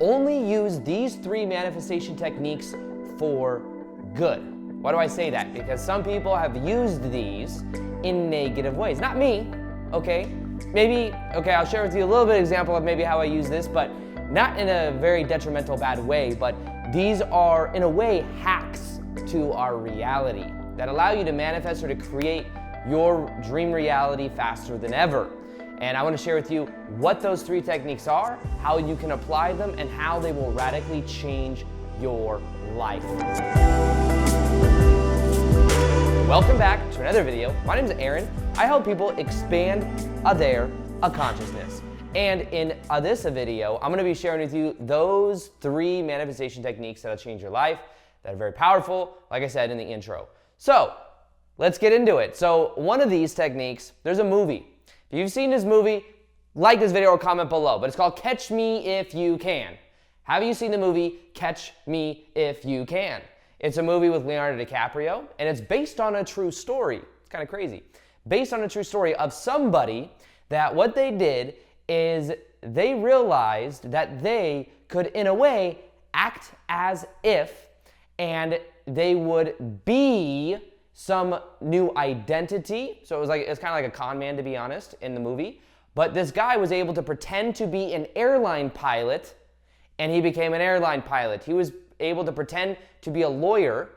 Only use these 3 manifestation techniques for good. Why do I say that? Because some people have used these in negative ways. Not me, okay? I'll share with you a little bit of example of maybe how I use this, but not in a very detrimental, bad way, but these are, in a way, hacks to our reality that allow you to manifest or to create your dream reality faster than ever. And I want to share with you what those 3 techniques are, how you can apply them, and how they will radically change your life. Welcome back to another video. My name is Aaron. I help people expand their consciousness. And in this video, I'm going to be sharing with you those 3 manifestation techniques that'll change your life, that are very powerful, like I said in the intro. So let's get into it. So one of these techniques, there's a movie. If you've seen this movie, like this video or comment below, but it's called Catch Me If You Can. Have you seen the movie Catch Me If You Can? It's a movie with Leonardo DiCaprio, and it's based on a true story. It's kind of crazy. Based on a true story of somebody that what they did is they realized that they could, in a way, act as if, and they would be some new identity. So it's kind of like a con man, to be honest, in the movie. But this guy was able to pretend to be an airline pilot, and he became an airline pilot. He was able to pretend to be a lawyer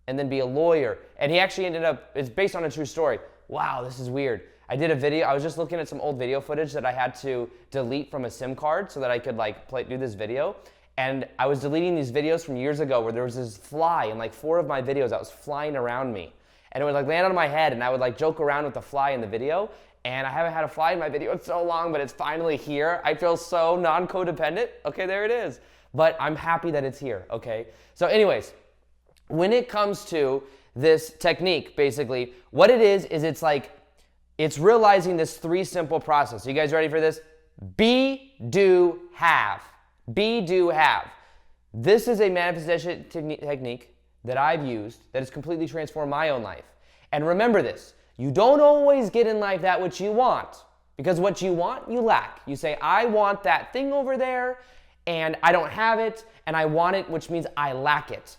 and then be a lawyer. And he actually ended up, it's based on a true story. Wow, this is weird. I did a video, I was just looking at some old video footage that I had to delete from a SIM card so that I could do this video. And I was deleting these videos from years ago where there was this fly in 4 of my videos that was flying around me. And it would land on my head, and I would joke around with the fly in the video. And I haven't had a fly in my video in so long, but it's finally here. I feel so non-codependent. Okay, there it is. But I'm happy that it's here, okay? So anyways, when it comes to this technique, basically, what it is it's realizing this 3 simple process. You guys ready for this? Be, do, have. Be, do, have. This is a manifestation technique that I've used that has completely transformed my own life. And remember this, you don't always get in life that which you want, because what you want, you lack. You say, I want that thing over there, and I don't have it, and I want it, which means I lack it.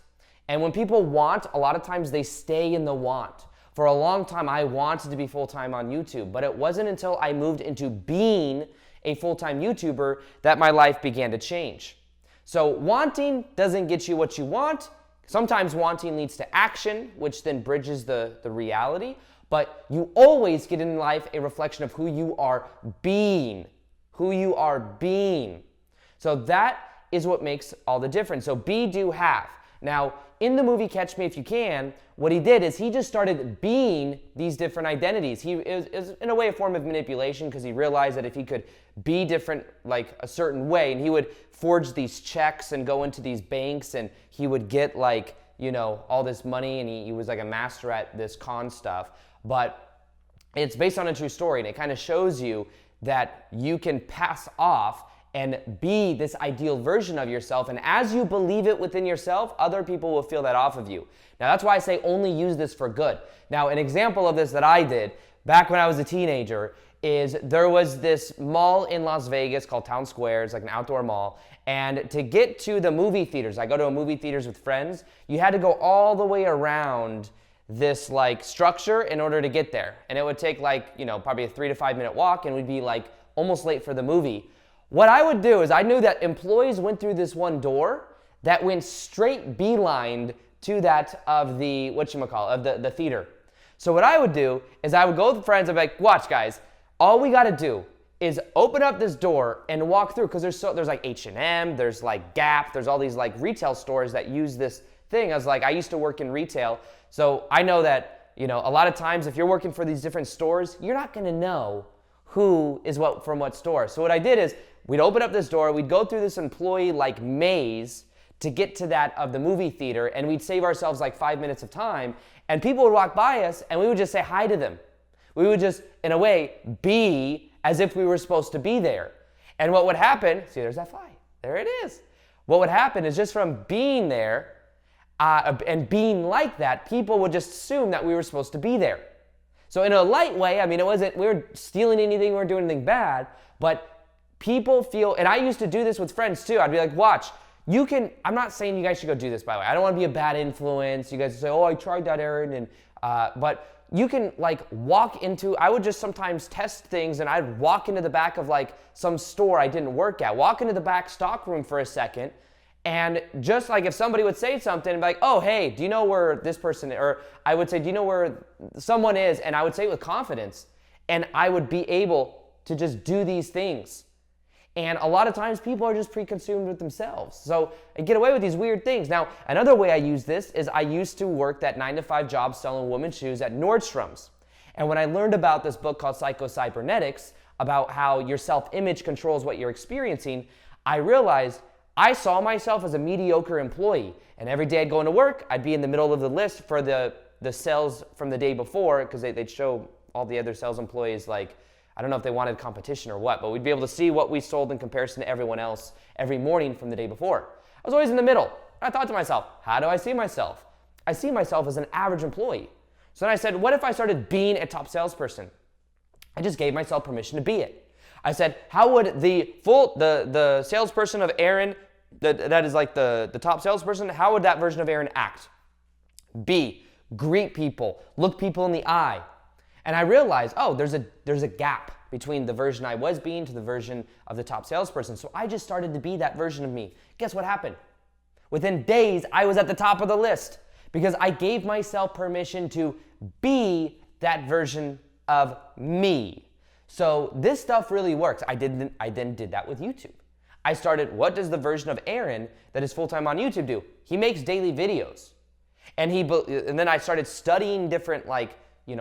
And when people want, a lot of times they stay in the want. For a long time, I wanted to be full-time on YouTube, but it wasn't until I moved into being a full-time YouTuber that my life began to change. So wanting doesn't get you what you want. Sometimes wanting leads to action, which then bridges the reality. But you always get in life a reflection of who you are being. Who you are being. So that is what makes all the difference. So be, do, have. Now, in the movie Catch Me If You Can, what he did is he just started being these different identities. It was in a way a form of manipulation, because he realized that if he could be different a certain way, and he would forge these checks and go into these banks, and he would get all this money, and he was like a master at this con stuff. But it's based on a true story, and it kind of shows you that you can pass off and be this ideal version of yourself. And as you believe it within yourself, other people will feel that off of you. Now, that's why I say only use this for good. Now, an example of this that I did back when I was a teenager is there was this mall in Las Vegas called Town Square. It's like an outdoor mall. And to get to the movie theaters, I go to movie theaters with friends, you had to go all the way around this structure in order to get there. And it would take probably a 3 to 5 minute walk, and we'd be almost late for the movie. What I would do is I knew that employees went through this one door that went straight beelined to that of the, the theater. So what I would do is I would go with friends, I'd be like, watch guys, all we gotta do is open up this door and walk through, because there's H&M, there's Gap, there's all these retail stores that use this thing. I used to work in retail, so I know that, a lot of times if you're working for these different stores, you're not gonna know who is what from what store. So what I did is we'd open up this door, we'd go through this employee maze to get to that of the movie theater, and we'd save ourselves 5 minutes of time, and people would walk by us and we would just say hi to them. We would just, in a way, be as if we were supposed to be there. And what would happen, see, there's that fly, there it is. What would happen is just from being there and being like that, people would just assume that we were supposed to be there. So in a light way, it wasn't, we weren't stealing anything, we weren't doing anything bad, but people feel, and I used to do this with friends too. I'd be like, watch, you can, I'm not saying you guys should go do this, by the way. I don't want to be a bad influence. You guys say, oh, I tried that, Aaron, and but you can like walk into, I would just sometimes test things, and I'd walk into the back of like some store I didn't work at, walk into the back stock room for a second, and just like if somebody would say something and be like, oh, hey, do you know where this person, or I would say, do you know where someone is? And I would say it with confidence, and I would be able to just do these things. And a lot of times people are just pre-consumed with themselves. So I get away with these weird things. Now, another way I use this is I used to work that 9-to-5 job selling women's shoes at Nordstrom's. And when I learned about this book called Psycho-Cybernetics, about how your self-image controls what you're experiencing, I realized I saw myself as a mediocre employee. And every day I'd go into work, I'd be in the middle of the list for the sales from the day before, because they'd show all the other sales employees, like, I don't know if they wanted competition or what, but we'd be able to see what we sold in comparison to everyone else every morning from the day before. I was always in the middle. I thought to myself, how do I see myself? I see myself as an average employee. So then I said, what if I started being a top salesperson? I just gave myself permission to be it. I said, how would the salesperson of Aaron, that is like the top salesperson, how would that version of Aaron act? B, greet people, look people in the eye. And I realized, oh, there's a gap between the version I was being to the version of the top salesperson. So I just started to be that version of me. Guess what happened? Within days, I was at the top of the list because I gave myself permission to be that version of me. So this stuff really works. I then did that with YouTube. I started, what does the version of Aaron that is full-time on YouTube do? He makes daily videos. And then I started studying different, I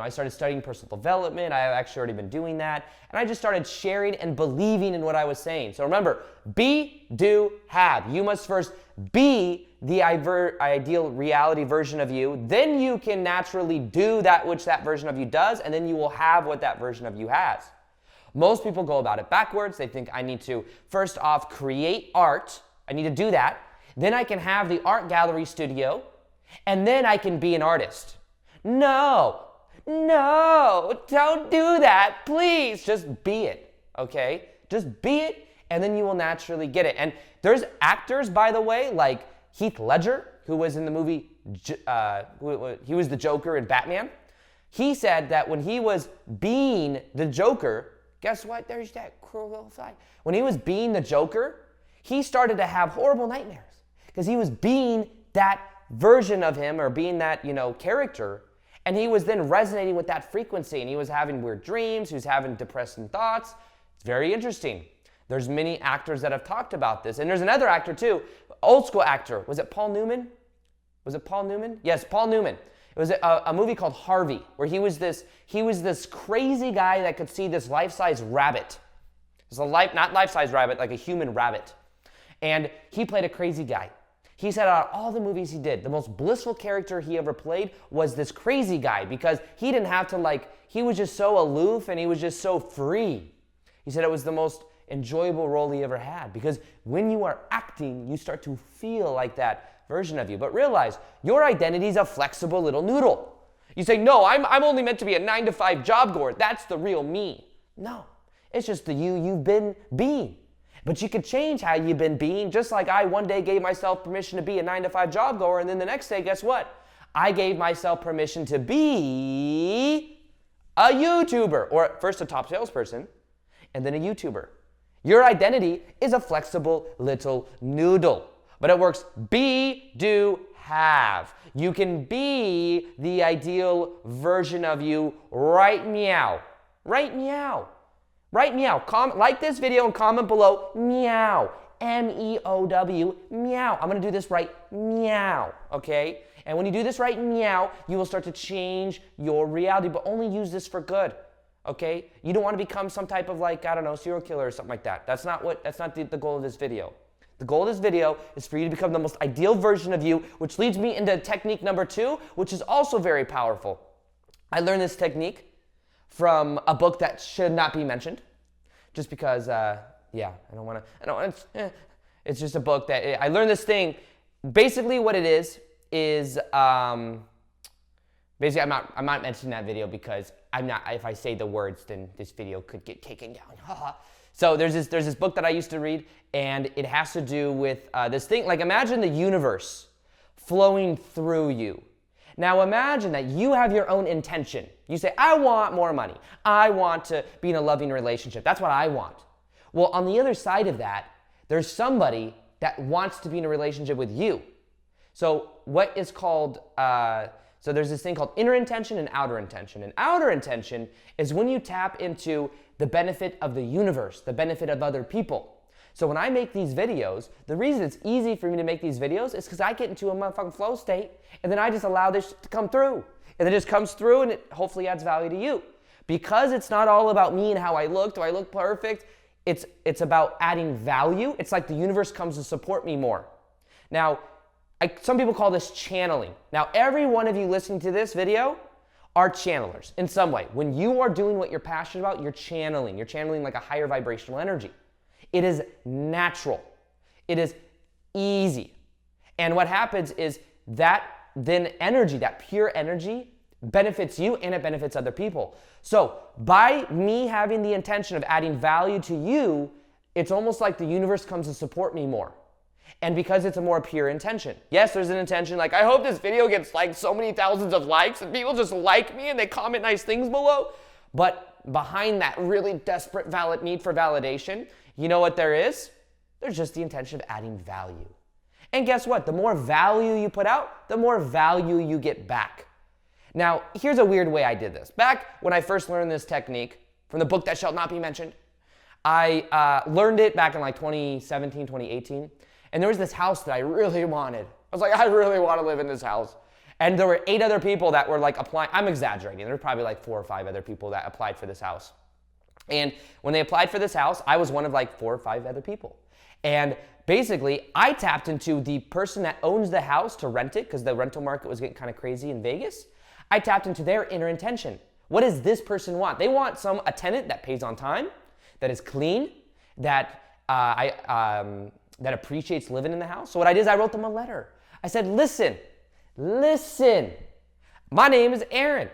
started studying personal development. I have actually already been doing that. And I just started sharing and believing in what I was saying. So remember, be, do, have. You must first be the ideal reality version of you. Then you can naturally do that which that version of you does, and then you will have what that version of you has. Most people go about it backwards. They think I need to, first off, create art. I need to do that. Then I can have the art gallery studio, and then I can be an artist. No, don't do that. Please, just be it, okay? Just be it, and then you will naturally get it. And there's actors, by the way, like Heath Ledger, who was in the movie, he was the Joker in Batman. He said that when he was being the Joker, guess what? There's that cruel little fly. When he was being the Joker, he started to have horrible nightmares because he was being that version of him, or being that, character. And he was then resonating with that frequency, and he was having weird dreams, he was having depressing thoughts. It's very interesting. There's many actors that have talked about this. And there's another actor too, old school actor. Was it Paul Newman? Yes, Paul Newman. It was a movie called Harvey, where he was this crazy guy that could see this life-size rabbit. It's not life-size rabbit, like a human rabbit. And he played a crazy guy. He said out of all the movies he did, the most blissful character he ever played was this crazy guy, because he didn't have to he was just so aloof and he was just so free. He said it was the most enjoyable role he ever had, because when you are acting, you start to feel like that version of you. But realize, your identity is a flexible little noodle. You say, no, I'm only meant to be a 9-to-5 job goer. That's the real me. No, it's just the you've been being. But you could change how you've been being, just like I one day gave myself permission to be a 9-to-5 job goer, and then the next day, guess what? I gave myself permission to be a YouTuber, or first a top salesperson, and then a YouTuber. Your identity is a flexible little noodle, but it works be, do, have. You can be the ideal version of you right meow. Right meow. Right meow. Like this video and comment below meow. M-E-O-W, meow. I'm going to do this right meow, okay? And when you do this right meow, you will start to change your reality, but only use this for good, okay? You don't want to become some type of serial killer or something like that. That's not the goal of this video. The goal of this video is for you to become the most ideal version of you, which leads me into technique number 2, which is also very powerful. I learned this technique from a book that should not be mentioned, just because, it's just a book that, I learned this thing. Basically what it is, basically I'm not mentioning that video because if I say the words, then this video could get taken down. So there's this book that I used to read, and it has to do with this thing. Like, imagine the universe flowing through you. Now imagine that you have your own intention. You say, I want more money. I want to be in a loving relationship. That's what I want. Well, on the other side of that, there's somebody that wants to be in a relationship with you. So what is called, so there's this thing called inner intention and outer intention. And outer intention is when you tap into the benefit of the universe, the benefit of other people. So when I make these videos, the reason it's easy for me to make these videos is because I get into a motherfucking flow state, and then I just allow this to come through. And it just comes through, and it hopefully adds value to you. Because it's not all about me and how I look, do I look perfect? It's about adding value. It's like the universe comes to support me more. Now, some people call this channeling. Now, every one of you listening to this video are channelers in some way. When you are doing what you're passionate about, you're channeling. You're channeling like a higher vibrational energy. It is natural. It is easy. And what happens is that then energy, that pure energy, benefits you and it benefits other people. So by me having the intention of adding value to you, it's almost like the universe comes to support me more. And because it's a more pure intention. Yes, there's an intention like, I hope this video gets like so many thousands of likes and people just like me and they comment nice things below. But behind that really desperate need for validation, you know what there is? There's just the intention of adding value. And guess what? The more value you put out, the more value you get back. Now, here's a weird way I did this. Back when I first learned this technique from the book that shall not be mentioned, I learned it back in like 2017, 2018. And there was this house that I really wanted. I was like, I really want to live in this house. And there were 8 other people that were like applying. I'm exaggerating. There were probably like 4 or 5 other people that applied for this house. And when they applied for this house, I was one of like 4 or 5 other people. And basically, I tapped into the person that owns the house to rent it because the rental market was getting kind of crazy in Vegas. I tapped into their inner intention. What does this person want? They want a tenant that pays on time, that is clean, that that appreciates living in the house. So what I did is I wrote them a letter. I said, listen, my name is Aaron.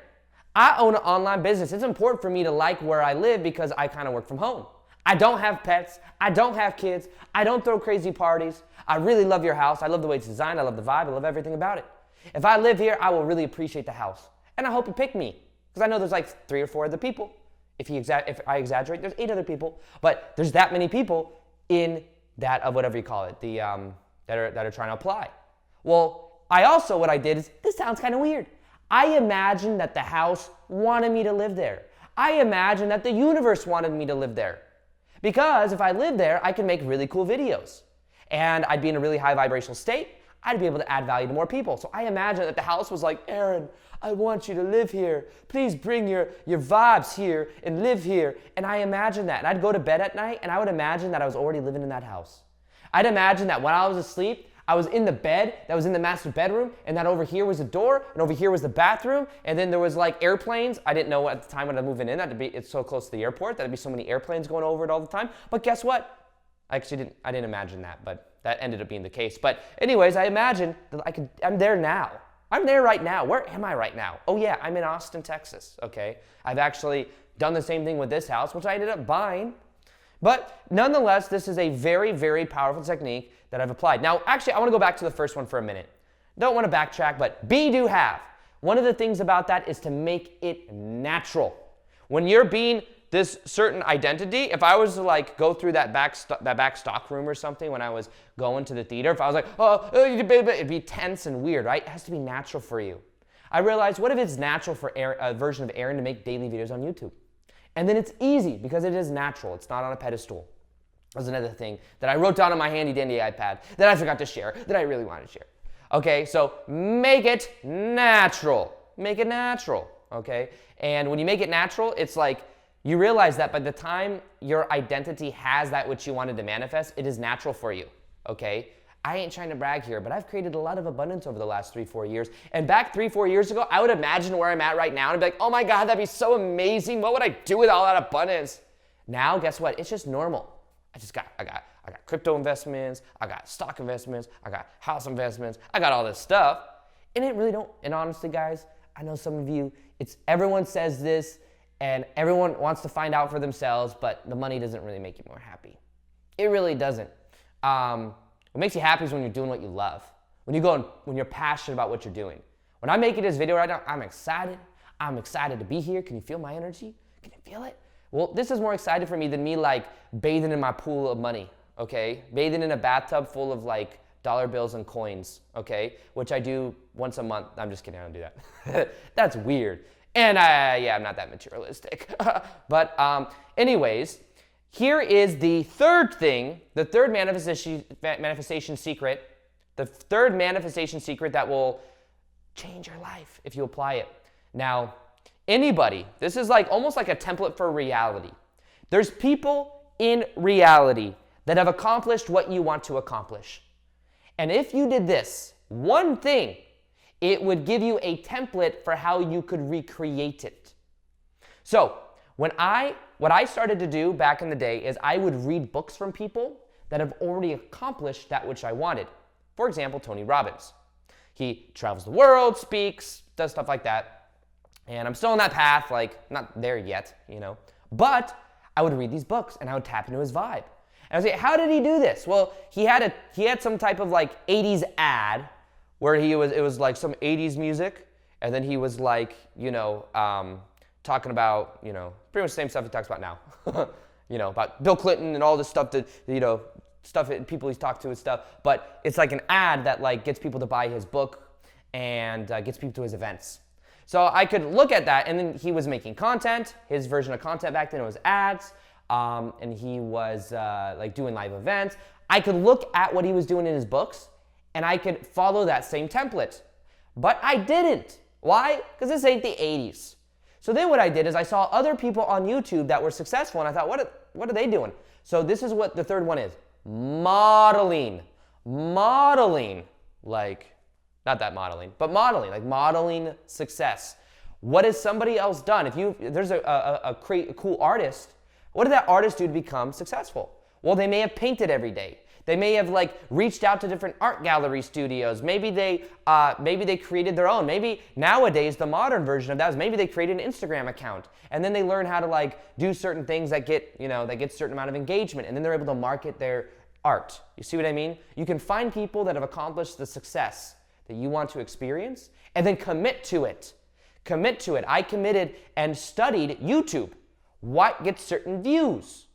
I own an online business. It's important for me to like where I live because I kind of work from home. I don't have pets. I don't have kids. I don't throw crazy parties. I really love your house. I love the way it's designed. I love the vibe. I love everything about it. If I live here, I will really appreciate the house. And I hope you pick me because I know there's like 3 or 4 other people. If I exaggerate, there's 8 other people. But there's that many people in that of whatever you call it, that are trying to apply. Well, what I did is, this sounds kind of weird. I imagined that the house wanted me to live there. I imagined that the universe wanted me to live there. Because if I lived there, I could make really cool videos. And I'd be in a really high vibrational state. I'd be able to add value to more people. So I imagined that the house was like, Aaron, I want you to live here. Please bring your vibes here and live here. And I imagined that. And I'd go to bed at night and I would imagine that I was already living in that house. I'd imagine that when I was asleep, I was in the bed that was in the master bedroom, and that over here was the door, and over here was the bathroom, and then there was like airplanes. I didn't know at the time when I was moving in that it's so close to the airport, that'd be so many airplanes going over it all the time. But guess what? I didn't imagine that, but that ended up being the case. But anyways, I imagined that I'm there now. I'm there right now. Where am I right now? Oh yeah, I'm in Austin, Texas, okay? I've actually done the same thing with this house, which I ended up buying. But nonetheless, this is a very, very powerful technique that I've applied. Now, actually, I want to go back to the first one for a minute. Don't want to backtrack, but be, do, have. One of the things about that is to make it natural. When you're being this certain identity, if I was to like go through that back stock room or something when I was going to the theater, if I was like, it'd be tense and weird, right? It has to be natural for you. I realized, what if it's natural for a version of Aaron to make daily videos on YouTube? And then it's easy because it is natural. It's not on a pedestal. That was another thing that I wrote down on my handy dandy iPad that I forgot to share, that I really wanted to share. Okay, so make it natural. Make it natural, okay? And when you make it natural, it's like you realize that by the time your identity has that which you wanted to manifest, it is natural for you, okay? I ain't trying to brag here, but I've created a lot of abundance over the last 3-4 years. And back 3-4 years ago, I would imagine where I'm at right now and be like, oh my God, that'd be so amazing. What would I do with all that abundance? Now, guess what? It's just normal. I got crypto investments, I got stock investments, I got house investments, I got all this stuff. And it really don't, and honestly guys, I know some of you, everyone says this, and everyone wants to find out for themselves, but the money doesn't really make you more happy. It really doesn't. What makes you happy is when you're doing what you love. When you're passionate about what you're doing. When I'm making this video right now, I'm excited. I'm excited to be here. Can you feel my energy? Can you feel it? Well, this is more exciting for me than me like bathing in my pool of money, okay? Bathing in a bathtub full of like dollar bills and coins, okay? Which I do once a month. I'm just kidding, I don't do that. That's weird. And I'm not that materialistic. But anyways, here is the third thing, the third manifestation secret, the third manifestation secret that will change your life if you apply it. Now, anybody, this is like almost like a template for reality. There's people in reality that have accomplished what you want to accomplish. And if you did this one thing, it would give you a template for how you could recreate it. So, what I started to do back in the day is I would read books from people that have already accomplished that which I wanted. For example, Tony Robbins. He travels the world, speaks, does stuff like that. And I'm still on that path, like not there yet, But I would read these books and I would tap into his vibe. And I would say, how did he do this? Well, he had some type of like 80s ad where it was like some 80s music, and then he was like, talking about, pretty much the same stuff he talks about now. About Bill Clinton and all this stuff that, people he's talked to and stuff. But it's like an ad that like gets people to buy his book and gets people to his events. So I could look at that, and then he was making content. His version of content back then was ads, and he was like doing live events. I could look at what he was doing in his books, and I could follow that same template. But I didn't. Why? Because this ain't the 80s. So then what I did is I saw other people on YouTube that were successful, and I thought, what are they doing? So this is what the third one is. Modeling. Like, not that modeling, but modeling, like modeling success. What has somebody else done? If there's a cool artist, what did that artist do to become successful? Well, they may have painted every day. They may have like reached out to different art gallery studios. Maybe they created their own. Maybe nowadays the modern version of that is maybe they created an Instagram account, and then they learn how to like do certain things that get certain amount of engagement, and then they're able to market their art. You see what I mean? You can find people that have accomplished the success that you want to experience, and then commit to it. Commit to it. I committed and studied YouTube. What gets certain views?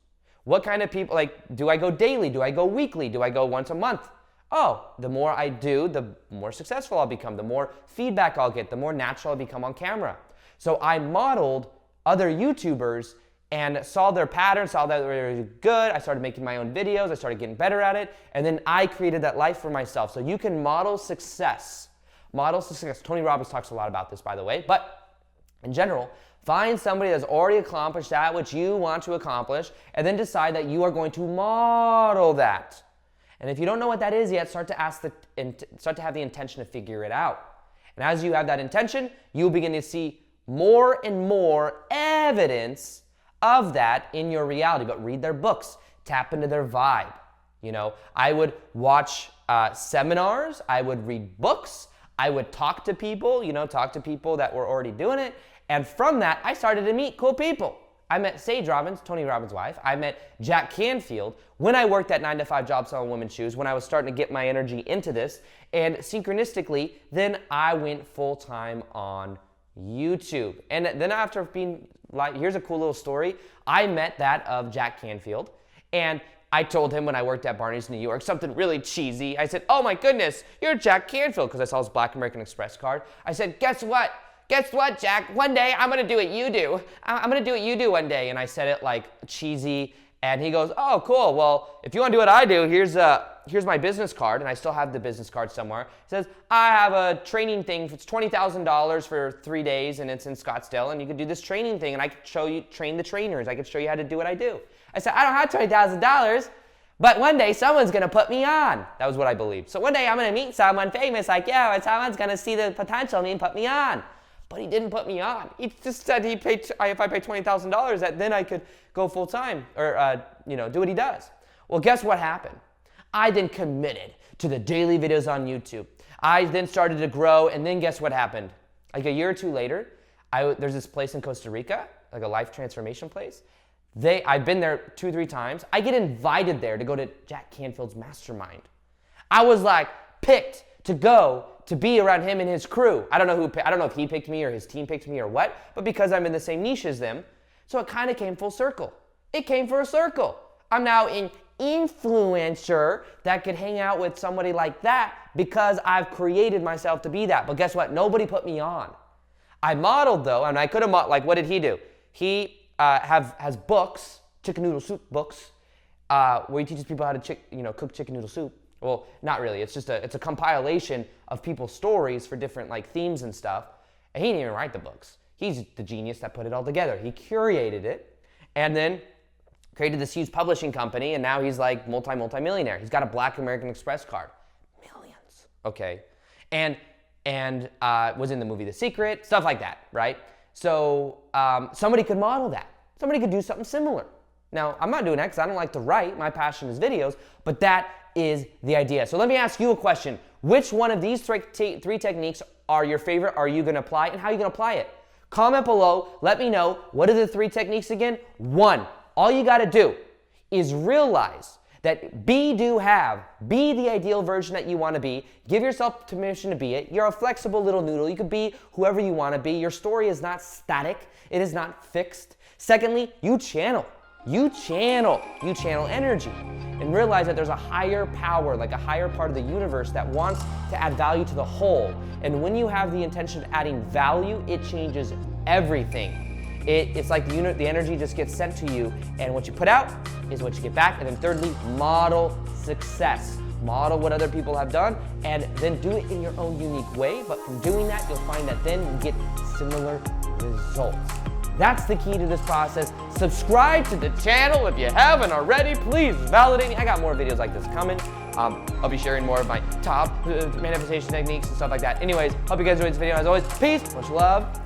What kind of people, like, do I go daily? Do I go weekly? Do I go once a month? Oh, the more I do, the more successful I'll become. The more feedback I'll get, the more natural I'll become on camera. So I modeled other YouTubers and saw their patterns, saw that they were good. I started making my own videos. I started getting better at it. And then I created that life for myself. So you can model success. Model success. Tony Robbins talks a lot about this, by the way. But in general, find somebody that's already accomplished that which you want to accomplish, and then decide that you are going to model that. And if you don't know what that is yet, start to have the intention to figure it out. And as you have that intention, you'll begin to see more and more evidence of that in your reality. But read their books, tap into their vibe. I would watch seminars, I would read books, I would talk to people that were already doing it. And from that, I started to meet cool people. I met Sage Robbins, Tony Robbins' wife. I met Jack Canfield when I worked at 9-to-5 job selling women's shoes, when I was starting to get my energy into this. And synchronistically, then I went full-time on YouTube. And then after being like, here's a cool little story. I met that of Jack Canfield. And I told him when I worked at Barney's New York, something really cheesy. I said, oh my goodness, you're Jack Canfield, because I saw his Black American Express card. I said, guess what? Guess what, Jack? One day I'm gonna do what you do. I'm gonna do what you do one day. And I said it like cheesy, and he goes, oh, cool. Well, if you wanna do what I do, here's my business card, and I still have the business card somewhere. It says, I have a training thing. It's $20,000 for 3 days, and it's in Scottsdale, and you can do this training thing, and I could train the trainers. I could show you how to do what I do. I said, I don't have $20,000, but one day someone's gonna put me on. That was what I believed. So one day I'm gonna meet someone famous like you, and someone's gonna see the potential in me and put me on. But he didn't put me on. He just said if I pay $20,000, that then I could go full time or do what he does. Well, guess what happened? I then committed to the daily videos on YouTube. I then started to grow, and then guess what happened? Like a year or two later, there's this place in Costa Rica, like a life transformation place. I've been there 2-3 times. I get invited there to go to Jack Canfield's mastermind. I was like picked to go to be around him and his crew. I don't know if he picked me or his team picked me or what, but because I'm in the same niche as them, so it kind of came full circle. It came for a circle. I'm now an influencer that could hang out with somebody like that because I've created myself to be that. But guess what? Nobody put me on. I modeled though, and I could have like, what did he do? He has books, chicken noodle soup books, where he teaches people how to cook chicken noodle soup. Well, not really. It's a compilation of people's stories for different like themes and stuff. And he didn't even write the books. He's the genius that put it all together. He curated it and then created this huge publishing company, and now he's like multi-millionaire. He's got a Black American Express card. Millions. Okay. And was in the movie The Secret, stuff like that, right? So somebody could model that. Somebody could do something similar. Now, I'm not doing that because I don't like to write. My passion is videos, but that is the idea. So let me ask you a question. Which one of these three techniques are your favorite? Are you gonna apply it, and how are you gonna apply it? Comment below, let me know. What are the 3 techniques again? 1, all you gotta do is realize that be the ideal version that you wanna be. Give yourself permission to be it. You're a flexible little noodle. You could be whoever you wanna be. Your story is not static. It is not fixed. Secondly, you channel energy and realize that there's a higher power, like a higher part of the universe that wants to add value to the whole. And when you have the intention of adding value, it changes everything. It's like the energy just gets sent to you, and what you put out is what you get back. And then thirdly, model success. Model what other people have done, and then do it in your own unique way. But from doing that, you'll find that then you get similar results. That's the key to this process. Subscribe to the channel if you haven't already. Please validate me. I got more videos like this coming. I'll be sharing more of my top manifestation techniques and stuff like that. Anyways, hope you guys enjoyed this video. As always, peace, much love.